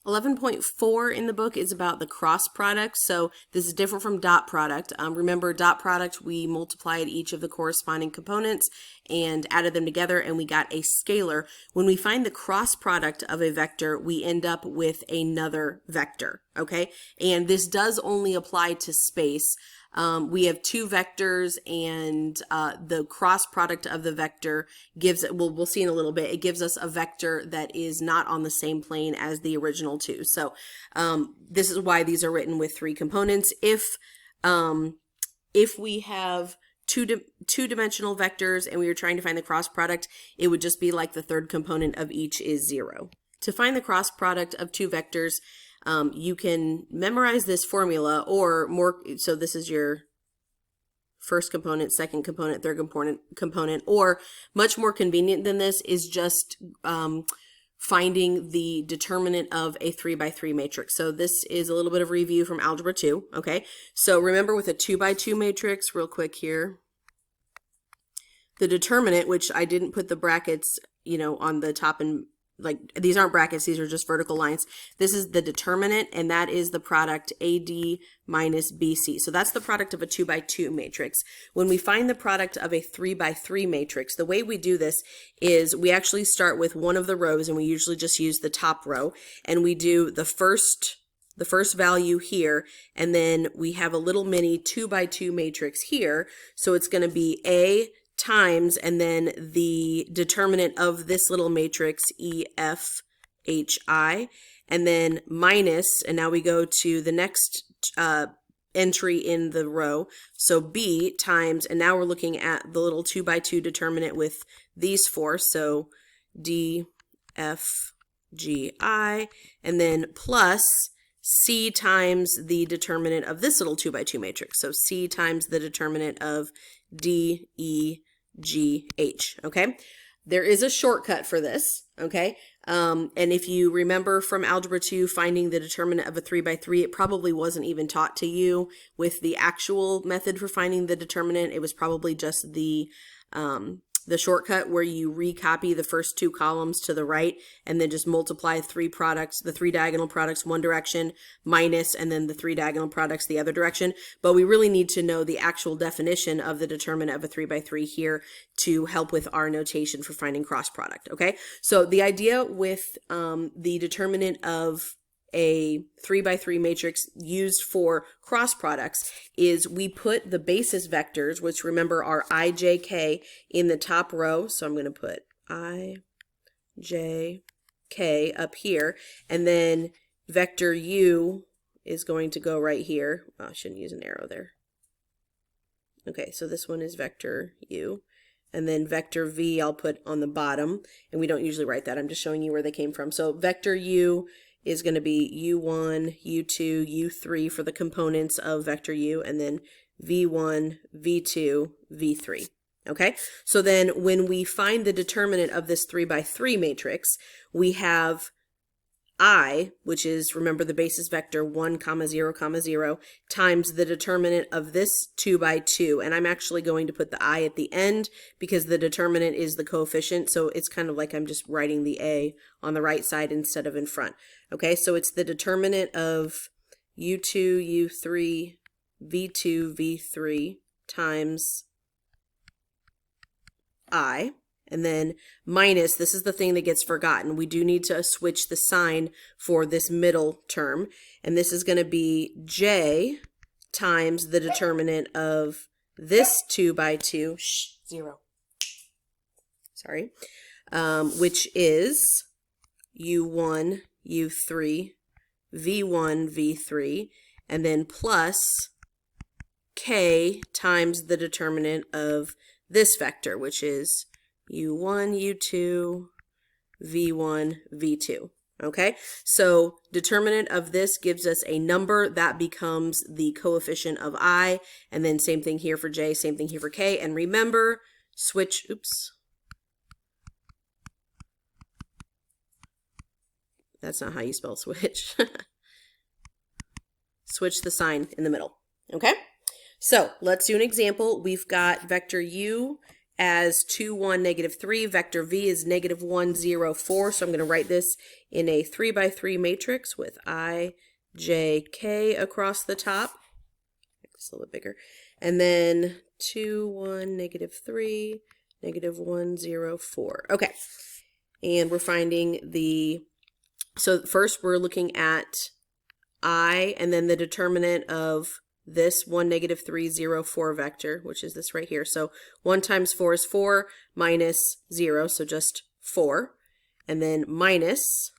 11.4 in the book is about the cross product. So this is different from dot product. Remember, dot product, we multiplied each of the corresponding components and added them together and we got a scalar. When we find the cross product of a vector, we end up with another vector, okay? And this does only apply to space. We have two vectors and the cross product of the vector gives, we'll see in a little bit, it gives us a vector that is not on the same plane as the original two. So this is why these are written with three components. If we have two-dimensional vectors and we were trying to find the cross product, it would just be like the third component of each is 0. To find the cross product of two vectors, you can memorize this formula or more, so this is your first component, second component, third component, or much more convenient than this is just finding the determinant of a 3x3 matrix. So this is a little bit of review from Algebra 2, okay? So remember with a 2x2 matrix, real quick here, the determinant, which I didn't put the brackets, you know, on the top and like these aren't brackets, these are just vertical lines. This is the determinant, and that is the product AD minus BC. So that's the product of a 2x2 matrix. When we find the product of a 3x3 matrix, the way we do this is we actually start with one of the rows, and we usually just use the top row, and we do the first value here, and then we have a little mini 2x2 matrix here. So it's going to be A times, and then the determinant of this little matrix, EFHI, and then minus, and now we go to the next entry in the row, so B times, and now we're looking at the little 2x2 determinant with these four, so D, F, G, I, and then plus C times the determinant of this little 2x2 matrix, so C times the determinant of D, E, G, H, okay? There is a shortcut for this, okay? And if you remember from Algebra 2, finding the determinant of a 3x3, it probably wasn't even taught to you with the actual method for finding the determinant. It was probably just the shortcut where you recopy the first two columns to the right and then just multiply the three diagonal products one direction minus, and then the three diagonal products the other direction. But we really need to know the actual definition of the determinant of a 3x3 here to help with our notation for finding cross product, okay? So the idea with the determinant of a 3x3 matrix used for cross products is we put the basis vectors, which remember are I, J, K, in the top row. So I'm going to put I, J, K up here, and then vector U is going to go right here. Oh, I shouldn't use an arrow there. Okay, so this one is vector U. And then vector V I'll put on the bottom, and we don't usually write that. I'm just showing you where they came from. So vector U is going to be U1, U2, U3 for the components of vector U, and then V1, V2, V3. Okay, so then when we find the determinant of this 3x3 matrix, we have I, which is, remember, the basis vector 1, 0, 0, times the determinant of this 2x2. And I'm actually going to put the I at the end because the determinant is the coefficient. So it's kind of like I'm just writing the A on the right side instead of in front. Okay, so it's the determinant of U2, U3, V2, V3 times I. And then minus, this is the thing that gets forgotten. We do need to switch the sign for this middle term. And this is going to be J times the determinant of this 2x2, 0. Sorry. Which is U1, U3, V1, V3, and then plus K times the determinant of this vector, which is U1, U2, V1, V2. Okay, so determinant of this gives us a number that becomes the coefficient of I, and then same thing here for J, same thing here for K. And remember, switch, oops. That's not how you spell switch. Switch the sign in the middle. Okay, so let's do an example. We've got vector U as 2, 1, negative 3. Vector v is negative 1, 0, 4. So I'm going to write this in a 3 by 3 matrix with I, J, K across the top. Make this a little bit bigger. And then 2, 1, negative 3, negative 1, 0, 4. Okay. And we're finding so first we're looking at I, and then the determinant of this 1, negative 3, 0, 4 vector, which is this right here. So 1 times 4 is 4, minus 0, so just 4. And then minus,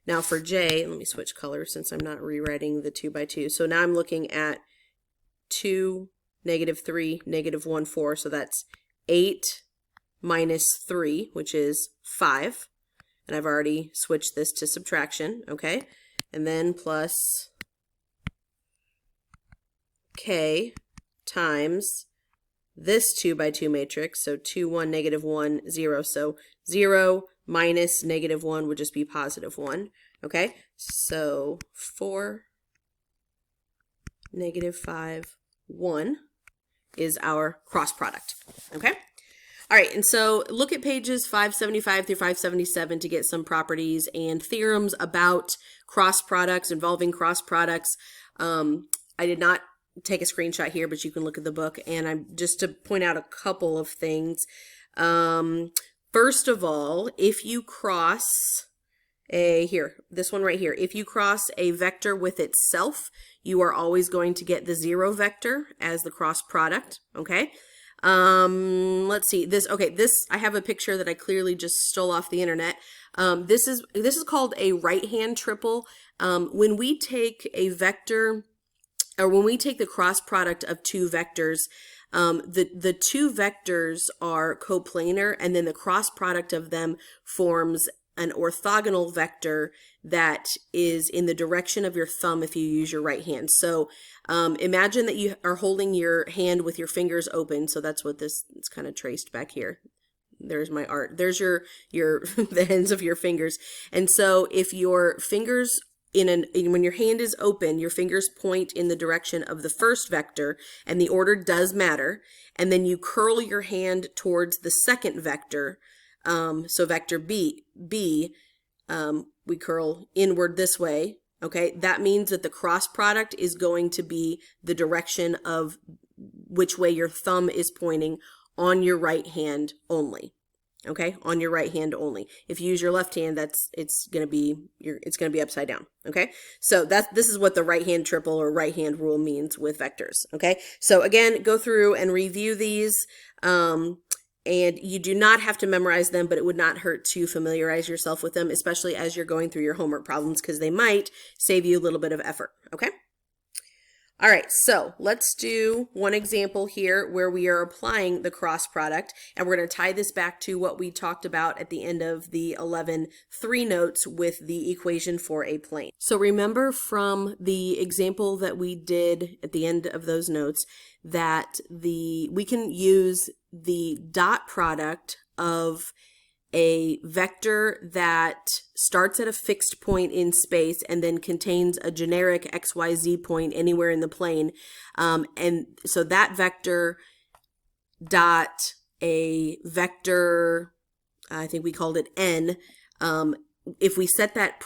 now for J, let me switch colors since I'm not rewriting the 2 by 2. So now I'm looking at 2, negative 3, negative 1, 4. So that's 8 minus 3, which is 5. And I've already switched this to subtraction, okay? And then plus K times this 2 by 2 matrix, so 2, 1, negative 1, 0. So 0 minus negative 1 would just be positive 1, okay? So 4, negative 5, 1 is our cross product, okay? All right, and so look at pages 575 through 577 to get some properties and theorems about cross products, involving cross products. I did not take a screenshot here, but you can look at the book, and I'm just to point out a couple of things. First of all, if you cross this one right here, if you cross a vector with itself, you are always going to get the 0 vector as the cross product, okay? Let's see, this, I have a picture that I clearly just stole off the internet. This is called a right-hand triple. When we take a vector, or when we take the cross product of two vectors, the two vectors are coplanar, and then the cross product of them forms an orthogonal vector that is in the direction of your thumb if you use your right hand. So imagine that you are holding your hand with your fingers open. So that's what it's kind of traced back here. There's my art. There's your the ends of your fingers. And so if your fingers when your hand is open, your fingers point in the direction of the first vector, and the order does matter. And then you curl your hand towards the second vector. So vector B, we curl inward this way. Okay. That means that the cross product is going to be the direction of which way your thumb is pointing on your right hand only. Okay. On your right hand only. If you use your left hand, it's going to be upside down. Okay. So this is what the right hand triple or right hand rule means with vectors. Okay. So again, go through and review these. And you do not have to memorize them, but it would not hurt to familiarize yourself with them, especially as you're going through your homework problems, because they might save you a little bit of effort, okay? All right, so let's do one example here where we are applying the cross product, and we're going to tie this back to what we talked about at the end of the 11.3 notes with the equation for a plane. So remember from the example that we did at the end of those notes that we can use the dot product of a vector that starts at a fixed point in space and then contains a generic XYZ point anywhere in the plane. And so that vector dot a vector, I think we called it N, if we set that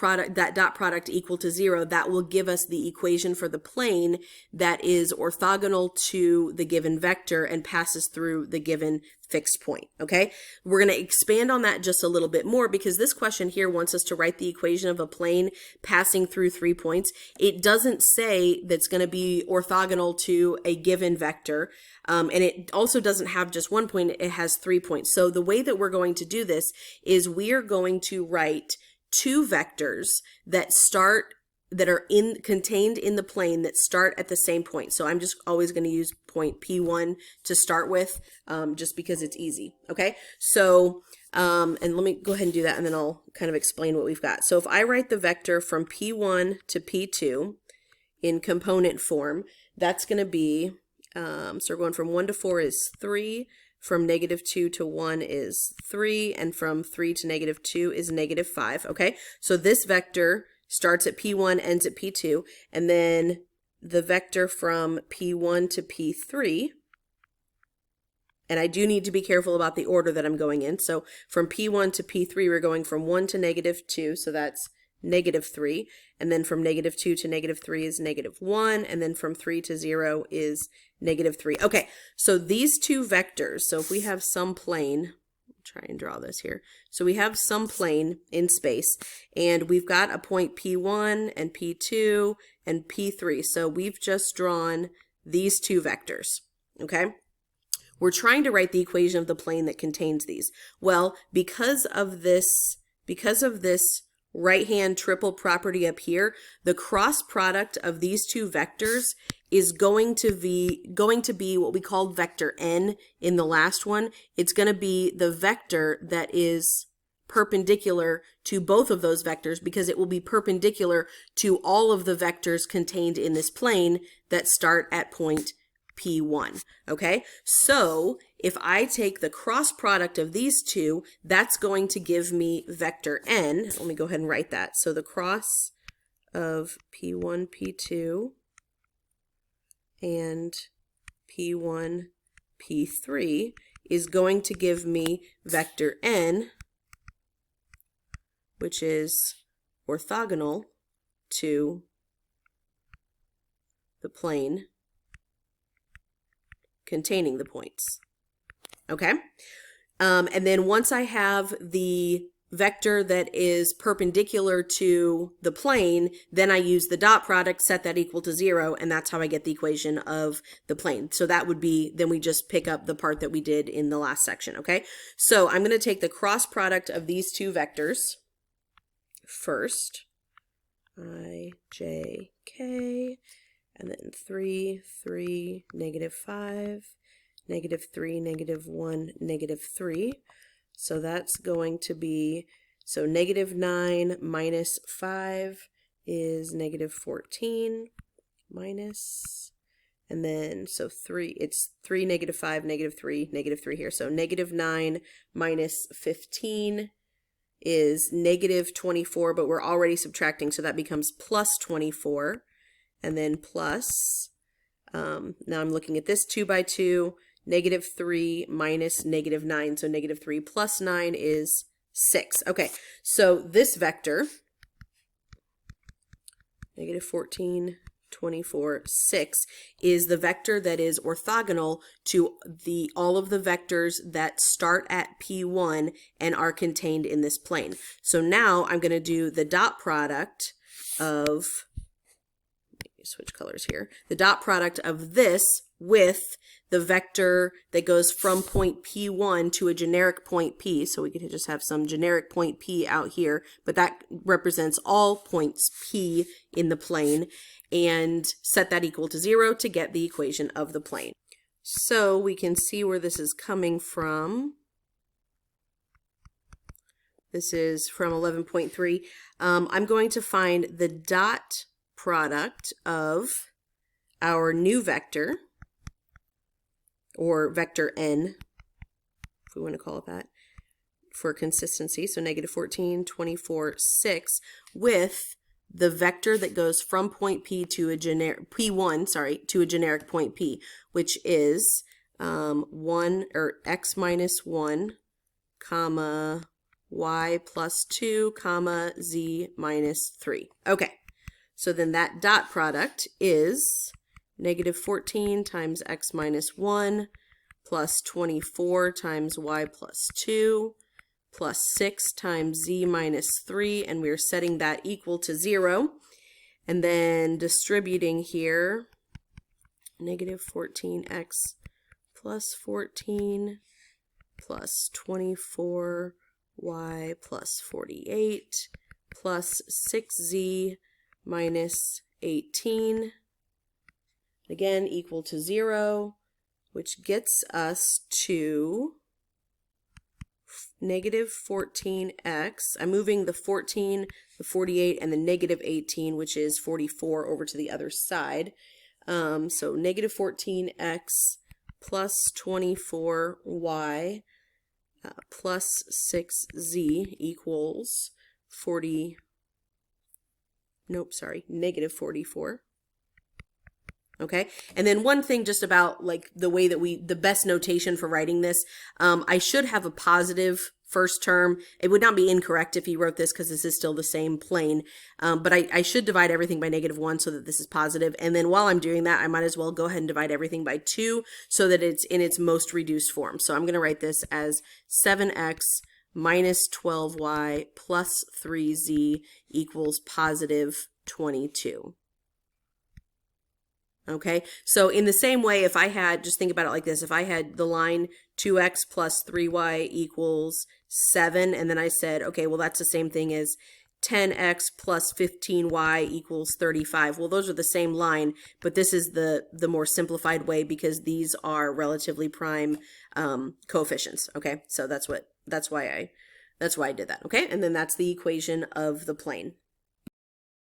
dot product equal to 0, that will give us the equation for the plane that is orthogonal to the given vector and passes through the given fixed point, okay? We're going to expand on that just a little bit more because this question here wants us to write the equation of a plane passing through 3 points. It doesn't say that's going to be orthogonal to a given vector, and it also doesn't have just 1 point, it has 3 points. So the way that we're going to do this is we are going to write 2 vectors that are contained in the plane that start at the same point. So I'm just always going to use point P1 to start with, just because it's easy. Okay. So, and let me go ahead and do that, and then I'll kind of explain what we've got. So if I write the vector from P1 to P2 in component form, that's going to be, so we're going from 1 to 4 is 3. From -2 to 1 is 3, and from 3 to -2 is -5, okay? So this vector starts at P1, ends at P2, and then the vector from P1 to P3 And I do need to be careful about the order that I'm going in. So from P1 to P3, we're going from 1 to -2, so that's -3. And then from -2 to -3 is -1. And then from 3 to 0 is -3. Okay, so these two vectors, so if we have some plane, I'll try and draw this here. So we have some plane in space, and we've got a point P1 and P2 and P3. So we've just drawn these two vectors, okay? We're trying to write the equation of the plane that contains these. Well, because of this right-hand triple property up here, the cross product of these two vectors is going to be what we called vector n in the last one. It's going to be the vector that is perpendicular to both of those vectors, because it will be perpendicular to all of the vectors contained in this plane that start at point P1, okay? So if I take the cross product of these two, that's going to give me vector n. Let me go ahead and write that. So the cross of P1, P2, and P1, P3 is going to give me vector n, which is orthogonal to the plane containing the points. Okay? And then once I have the vector that is perpendicular to the plane, then I use the dot product, set that equal to 0, and that's how I get the equation of the plane. So that would be, then we just pick up the part that we did in the last section, okay? So I'm going to take the cross product of these two vectors first, I, j, k, and then 3, 3, -5, -3, -1, -3. So that's going to be, so -9 minus 5 is -14 minus, and then so 3, it's 3, -5, -3, -3 here. So -9 minus 15 is -24, but we're already subtracting, so that becomes plus 24. And then plus, now I'm looking at this 2 by 2, -3 minus -9, so -3 plus 9 is 6. Okay, so this vector, -14, 24, 6, is the vector that is orthogonal to all of the vectors that start at P1 and are contained in this plane. So now I'm going to do the dot product of, switch colors here, the dot product of this with the vector that goes from point P1 to a generic point P. So we could just have some generic point P out here, but that represents all points P in the plane, and set that equal to 0 to get the equation of the plane. So we can see where this is coming from. This is from 11.3. I'm going to find the dot product of our new vector, or vector n, if we want to call it that, for consistency, so -14, 24, 6, with the vector that goes from point P to a generic P1, to a generic point P, which is 1 or x minus 1, comma y plus 2, comma z minus 3. Okay. So then that dot product is -14 times x minus 1 plus 24 times y plus 2 plus 6 times z minus 3, and we're setting that equal to 0. And then distributing here, -14x plus 14 plus 24y plus 48 plus 6z minus 18, again equal to 0, which gets us to -14x. I'm moving the 14, the 48, and the -18, which is 44, over to the other side. So -14x plus 24y plus 6z equals -44. Okay. And then one thing just about like the way that the best notation for writing this, I should have a positive first term. It would not be incorrect if you wrote this because this is still the same plane. But I should divide everything by -1 so that this is positive. And then while I'm doing that, I might as well go ahead and divide everything by 2 so that it's in its most reduced form. So I'm going to write this as 7x minus 12y plus 3z equals positive 22. Okay, so in the same way, if I had, just think about it like this, if I had the line 2x plus 3y equals 7, and then I said, okay, well, that's the same thing as 10x plus 15y equals 35. Well, those are the same line, but this is the more simplified way because these are relatively prime coefficients. Okay, so that's why I did that. Okay, and then that's the equation of the plane.